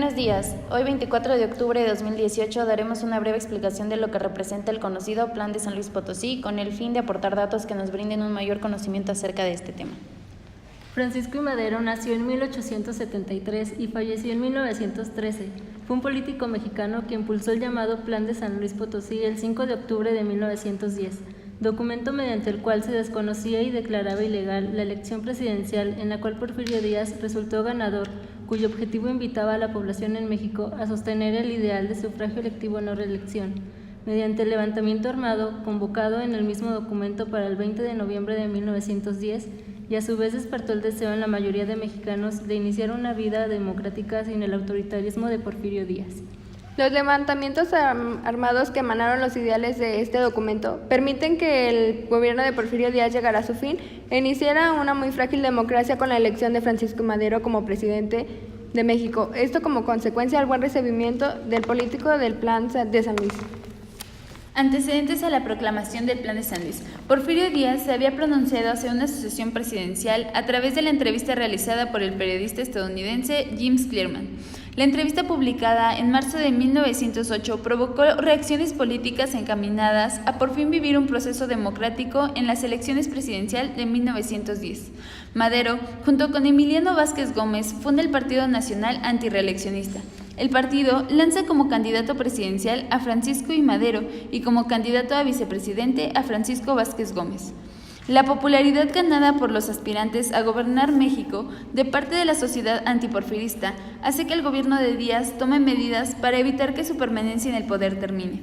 Buenos días. Hoy, 24 de octubre de 2018, daremos una breve explicación de lo que representa el conocido Plan de San Luis Potosí, con el fin de aportar datos que nos brinden un mayor conocimiento acerca de este tema. Francisco I. Madero nació en 1873 y falleció en 1913. Fue un político mexicano que impulsó el llamado Plan de San Luis Potosí el 5 de octubre de 1910, documento mediante el cual se desconocía y declaraba ilegal la elección presidencial en la cual Porfirio Díaz resultó ganador, cuyo objetivo invitaba a la población en México a sostener el ideal de sufragio electivo no reelección, mediante el levantamiento armado convocado en el mismo documento para el 20 de noviembre de 1910, y a su vez despertó el deseo en la mayoría de mexicanos de iniciar una vida democrática sin el autoritarismo de Porfirio Díaz. Los levantamientos armados que emanaron los ideales de este documento permiten que el gobierno de Porfirio Díaz llegara a su fin e iniciara una muy frágil democracia con la elección de Francisco Madero como presidente de México. Esto como consecuencia del buen recibimiento del político del Plan de San Luis. Antecedentes a la proclamación del Plan de San Luis. Porfirio Díaz se había pronunciado hacia una sucesión presidencial a través de la entrevista realizada por el periodista estadounidense James Clearman. La entrevista publicada en marzo de 1908 provocó reacciones políticas encaminadas a por fin vivir un proceso democrático en las elecciones presidenciales de 1910. Madero, junto con Emiliano Vázquez Gómez, funda el Partido Nacional Antirreeleccionista. El partido lanza como candidato presidencial a Francisco I. Madero y como candidato a vicepresidente a Francisco Vázquez Gómez. La popularidad ganada por los aspirantes a gobernar México de parte de la sociedad antiporfirista hace que el gobierno de Díaz tome medidas para evitar que su permanencia en el poder termine.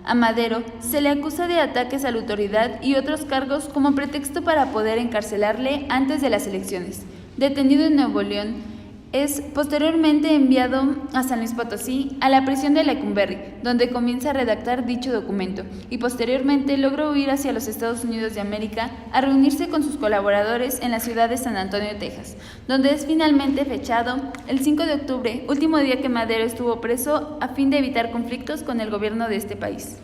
A Madero se le acusa de ataques a la autoridad y otros cargos como pretexto para poder encarcelarle antes de las elecciones. Detenido en Nuevo León, es posteriormente enviado a San Luis Potosí, a la prisión de Lecumberri, donde comienza a redactar dicho documento, y posteriormente logra huir hacia los Estados Unidos de América a reunirse con sus colaboradores en la ciudad de San Antonio, Texas, donde es finalmente fechado el 5 de octubre, último día que Madero estuvo preso, a fin de evitar conflictos con el gobierno de este país.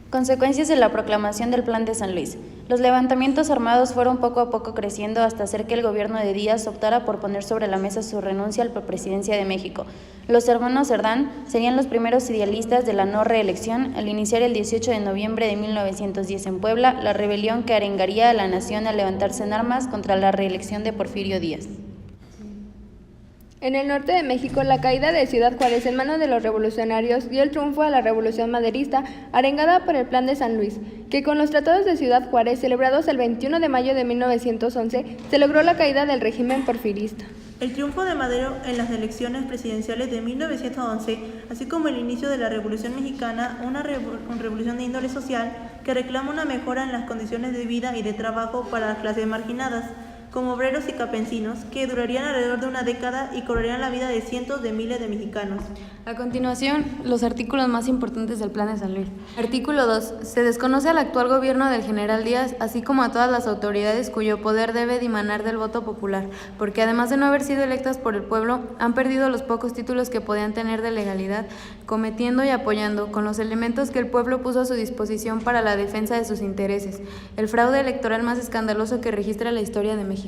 Consecuencias de la proclamación del Plan de San Luis. Los levantamientos armados fueron poco a poco creciendo hasta hacer que el gobierno de Díaz optara por poner sobre la mesa su renuncia a la presidencia de México. Los hermanos Cerdán serían los primeros idealistas de la no reelección al iniciar el 18 de noviembre de 1910 en Puebla la rebelión que arengaría a la nación a levantarse en armas contra la reelección de Porfirio Díaz. En el norte de México, la caída de Ciudad Juárez en manos de los revolucionarios dio el triunfo a la revolución maderista, arengada por el Plan de San Luis, que con los tratados de Ciudad Juárez, celebrados el 21 de mayo de 1911, se logró la caída del régimen porfirista. El triunfo de Madero en las elecciones presidenciales de 1911, así como el inicio de la Revolución Mexicana, una revolución de índole social que reclama una mejora en las condiciones de vida y de trabajo para las clases marginadas, como obreros y campesinos, que durarían alrededor de una década y cobrarían la vida de cientos de miles de mexicanos. A continuación, los artículos más importantes del Plan de San Luis. Artículo 2. Se desconoce al actual gobierno del general Díaz, así como a todas las autoridades cuyo poder debe dimanar del voto popular, porque además de no haber sido electas por el pueblo, han perdido los pocos títulos que podían tener de legalidad, cometiendo y apoyando, con los elementos que el pueblo puso a su disposición para la defensa de sus intereses, el fraude electoral más escandaloso que registra la historia de México.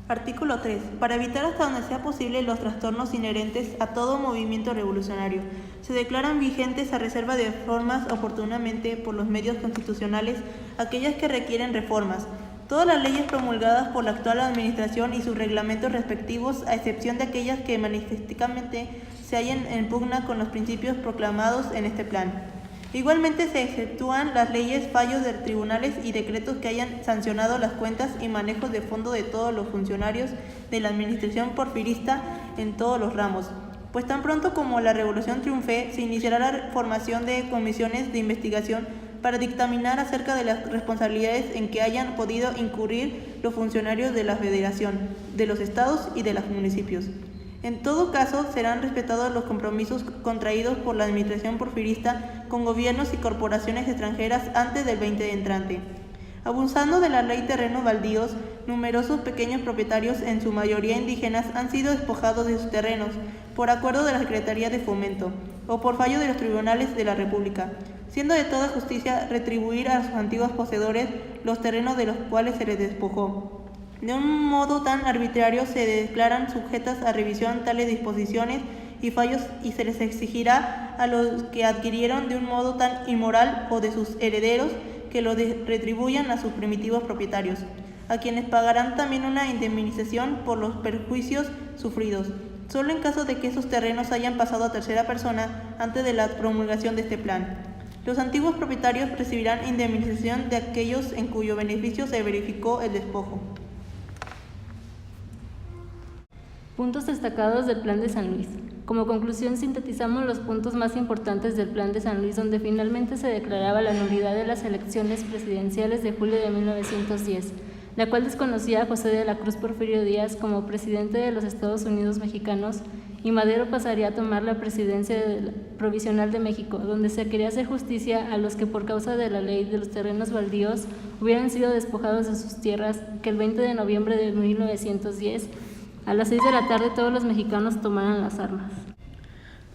Artículo 3. Para evitar hasta donde sea posible los trastornos inherentes a todo movimiento revolucionario, se declaran vigentes a reserva de reformas oportunamente por los medios constitucionales aquellas que requieren reformas. Todas las leyes promulgadas por la actual administración y sus reglamentos respectivos, a excepción de aquellas que manifiestamente se hallen en pugna con los principios proclamados en este plan. Igualmente se exceptúan las leyes, fallos de tribunales y decretos que hayan sancionado las cuentas y manejos de fondo de todos los funcionarios de la administración porfirista en todos los ramos, pues tan pronto como la revolución triunfe, se iniciará la formación de comisiones de investigación para dictaminar acerca de las responsabilidades en que hayan podido incurrir los funcionarios de la Federación, de los estados y de los municipios. En todo caso, serán respetados los compromisos contraídos por la administración porfirista con gobiernos y corporaciones extranjeras antes del 20 de entrante. Abusando de la ley terrenos baldíos, numerosos pequeños propietarios, en su mayoría indígenas, han sido despojados de sus terrenos por acuerdo de la Secretaría de Fomento o por fallo de los tribunales de la República, siendo de toda justicia retribuir a sus antiguos poseedores los terrenos de los cuales se les despojó. De un modo tan arbitrario se declaran sujetas a revisión tales disposiciones y fallos y se les exigirá a los que adquirieron de un modo tan inmoral o de sus herederos que lo retribuyan a sus primitivos propietarios, a quienes pagarán también una indemnización por los perjuicios sufridos, solo en caso de que esos terrenos hayan pasado a tercera persona antes de la promulgación de este plan. Los antiguos propietarios recibirán indemnización de aquellos en cuyo beneficio se verificó el despojo. Puntos destacados del Plan de San Luis. Como conclusión, sintetizamos los puntos más importantes del Plan de San Luis, donde finalmente se declaraba la nulidad de las elecciones presidenciales de julio de 1910, la cual desconocía a José de la Cruz Porfirio Díaz como presidente de los Estados Unidos mexicanos, y Madero pasaría a tomar la presidencia provisional de México, donde se quería hacer justicia a los que por causa de la ley de los terrenos baldíos hubieran sido despojados de sus tierras, que el 20 de noviembre de 1910, a las 6 de la tarde, todos los mexicanos tomaran las armas.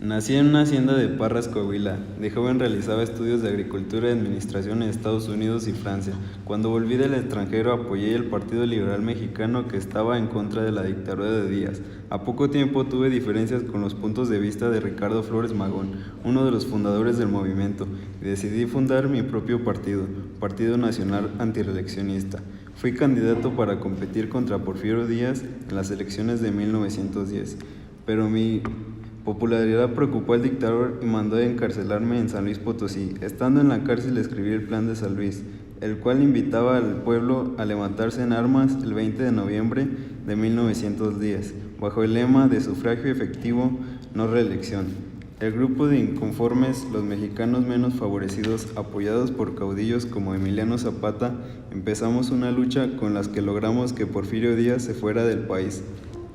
Nací en una hacienda de Parras, Coahuila. De joven realizaba estudios de agricultura y administración en Estados Unidos y Francia. Cuando volví del extranjero apoyé el Partido Liberal Mexicano, que estaba en contra de la dictadura de Díaz. A poco tiempo tuve diferencias con los puntos de vista de Ricardo Flores Magón, uno de los fundadores del movimiento, y decidí fundar mi propio partido, Partido Nacional Antireeleccionista. Fui candidato para competir contra Porfirio Díaz en las elecciones de 1910, pero mi popularidad preocupó al dictador y mandó a encarcelarme en San Luis Potosí. Estando en la cárcel escribí el Plan de San Luis, el cual invitaba al pueblo a levantarse en armas el 20 de noviembre de 1910, bajo el lema de sufragio efectivo, no reelección. El grupo de inconformes, los mexicanos menos favorecidos, apoyados por caudillos como Emiliano Zapata, empezamos una lucha con la que logramos que Porfirio Díaz se fuera del país.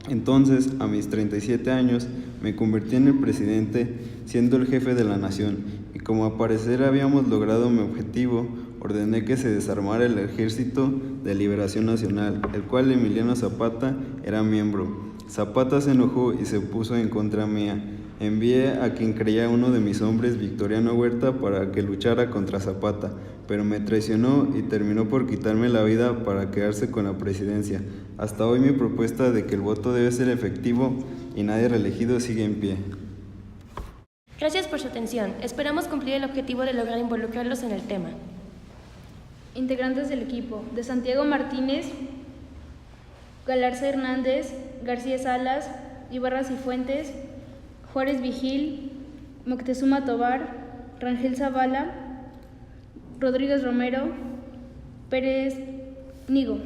Entonces, a mis 37 años, me convertí en el presidente, siendo el jefe de la nación, y como a parecer habíamos logrado mi objetivo, ordené que se desarmara el Ejército de Liberación Nacional, el cual Emiliano Zapata era miembro. Zapata se enojó y se puso en contra mía. Envié a quien creía uno de mis hombres, Victoriano Huerta, para que luchara contra Zapata, pero me traicionó y terminó por quitarme la vida para quedarse con la presidencia. Hasta hoy mi propuesta de que el voto debe ser efectivo y nadie reelegido sigue en pie. Gracias por su atención. Esperamos cumplir el objetivo de lograr involucrarlos en el tema. Integrantes del equipo: de Santiago Martínez, Galarza Hernández, García Salas, Ibarra Cifuentes, Juárez Vigil, Moctezuma Tobar, Rangel Zavala, Rodríguez Romero, Pérez Nigo.